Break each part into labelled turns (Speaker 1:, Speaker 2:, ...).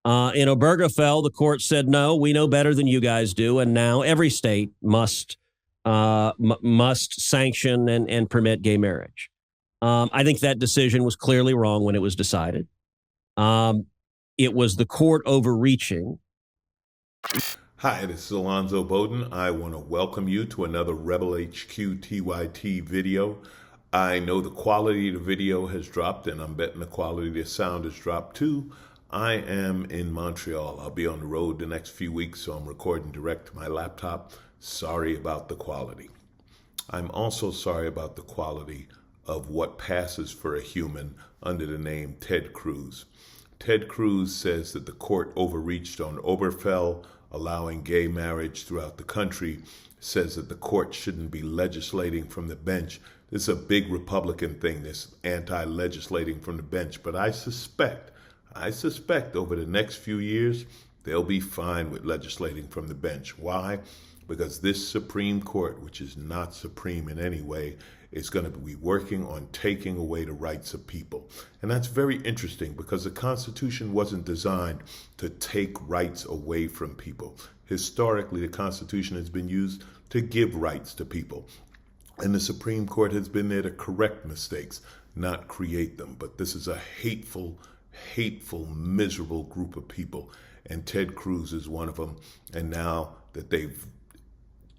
Speaker 1: In Obergefell, the court said, no, we know better than you guys do. And now every state must sanction and permit gay marriage. I think that decision was clearly wrong when it was decided. It was the court overreaching.
Speaker 2: Hi, this is Alonzo Bodden. I want to welcome you to another Rebel HQ TYT video. I know the quality of the video has dropped, and I'm betting the quality of the sound has dropped too. I am in Montreal. I'll be on the road the next few weeks, so I'm recording direct to my laptop. Sorry about the quality. I'm also sorry about the quality of what passes for a human under the name Ted Cruz. Ted Cruz says that the court overreached on Obergefell, allowing gay marriage throughout the country, says that the court shouldn't be legislating from the bench. This is a big Republican thing, this anti-legislating from the bench, but I suspect over the next few years, they'll be fine with legislating from the bench. Why? Because this Supreme Court, which is not supreme in any way, is going to be working on taking away the rights of people. And that's very interesting because the Constitution wasn't designed to take rights away from people. Historically, the Constitution has been used to give rights to people. And the Supreme Court has been there to correct mistakes, not create them. But this is a hateful, miserable group of people. And Ted Cruz is one of them. And now that they've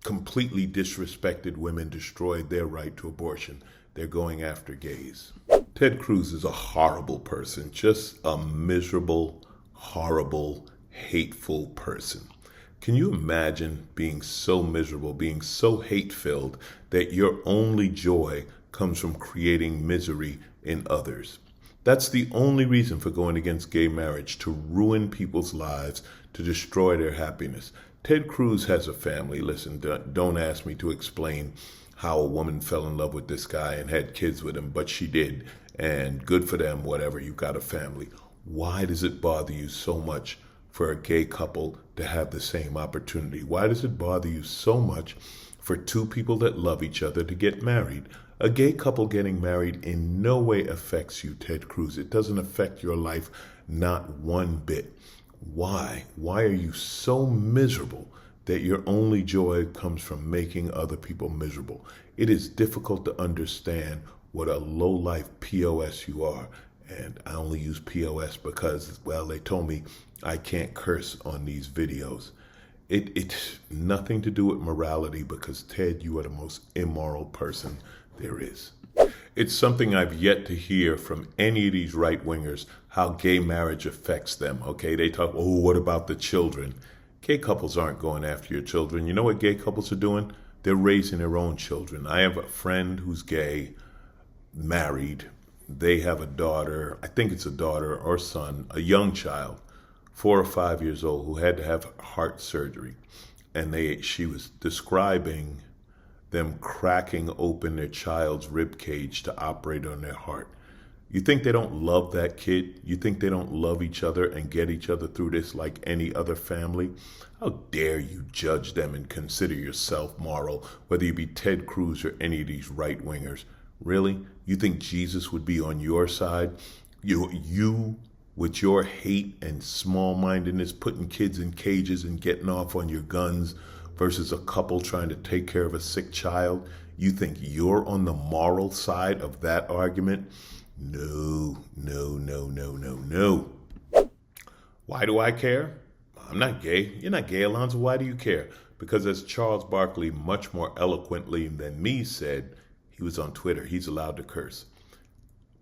Speaker 2: completely disrespected women, destroyed their right to abortion, they're going after gays. Ted Cruz is a horrible person, just a miserable, horrible, hateful person. Can you imagine being so miserable, being so hate-filled that your only joy comes from creating misery in others? That's the only reason for going against gay marriage, to ruin people's lives, to destroy their happiness. Ted Cruz has a family. Listen, don't ask me to explain how a woman fell in love with this guy and had kids with him, but she did. And good for them, whatever, you got a family. Why does it bother you so much for a gay couple to have the same opportunity? Why does it bother you so much for two people that love each other to get married? A gay couple getting married in no way affects you, Ted Cruz. It doesn't affect your life, not one bit. Why? Why are you so miserable that your only joy comes from making other people miserable? It is difficult to understand what a low-life POS you are. And I only use POS because, well, they told me I can't curse on these videos. It's nothing to do with morality because, Ted, you are the most immoral person there is. It's something I've yet to hear from any of these right-wingers, how gay marriage affects them, okay? They talk, oh, what about the children? Gay couples aren't going after your children. You know what gay couples are doing? They're raising their own children. I have a friend who's gay, married. They have a daughter, I think it's a daughter or son, a young child, 4 or 5 years old, who had to have heart surgery. And she was describing them cracking open their child's rib cage to operate on their heart. You think they don't love that kid? You think they don't love each other and get each other through this like any other family? How dare you judge them and consider yourself moral, whether you be Ted Cruz or any of these right-wingers? Really? You think Jesus would be on your side? You with your hate and small-mindedness, putting kids in cages and getting off on your guns, versus a couple trying to take care of a sick child? You think you're on the moral side of that argument? No. Why do I care? I'm not gay. You're not gay, Alonzo. Why do you care? Because as Charles Barkley much more eloquently than me said, he was on Twitter, he's allowed to curse.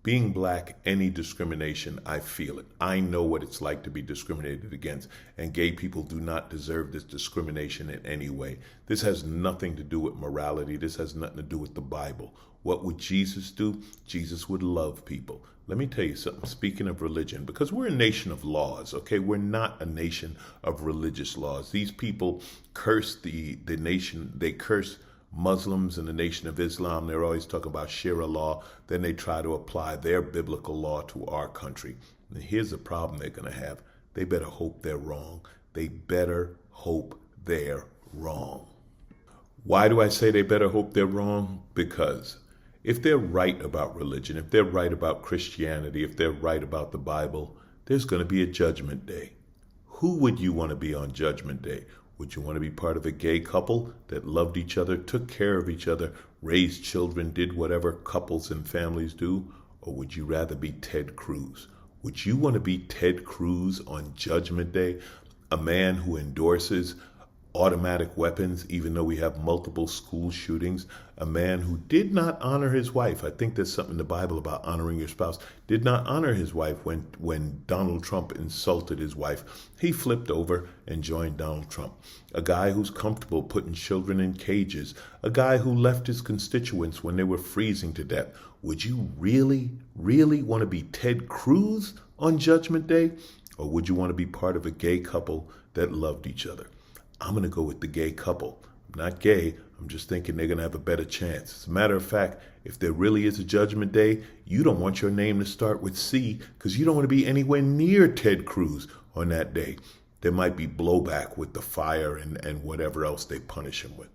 Speaker 2: Being black, any discrimination, I feel it. I know what it's like to be discriminated against, and gay people do not deserve this discrimination in any way. This has nothing to do with morality. This has nothing to do with the Bible. What would Jesus do? Jesus would love people. Let me tell you something, speaking of religion, because we're a nation of laws, okay? We're not a nation of religious laws. These people curse the nation, they curse Muslims in the Nation of Islam. They're always talking about Sharia law. Then they try to apply their biblical law to our country. And here's the problem they're going to have. They better hope they're wrong. They better hope they're wrong. Why do I say they better hope they're wrong? Because if they're right about religion, if they're right about Christianity, if they're right about the Bible, there's going to be a judgment day. Who would you want to be on Judgment Day? Would you want to be part of a gay couple that loved each other, took care of each other, raised children, did whatever couples and families do? Or would you rather be Ted Cruz? Would you want to be Ted Cruz on Judgment Day? A man who endorses automatic weapons, even though we have multiple school shootings. A man who did not honor his wife. I think there's something in the Bible about honoring your spouse. Did not honor his wife when Donald Trump insulted his wife. He flipped over and joined Donald Trump. A guy who's comfortable putting children in cages. A guy who left his constituents when they were freezing to death. Would you really, really want to be Ted Cruz on Judgment Day? Or would you want to be part of a gay couple that loved each other? I'm going to go with the gay couple. I'm not gay. I'm just thinking they're going to have a better chance. As a matter of fact, if there really is a Judgment Day, you don't want your name to start with C because you don't want to be anywhere near Ted Cruz on that day. There might be blowback with the fire and whatever else they punish him with.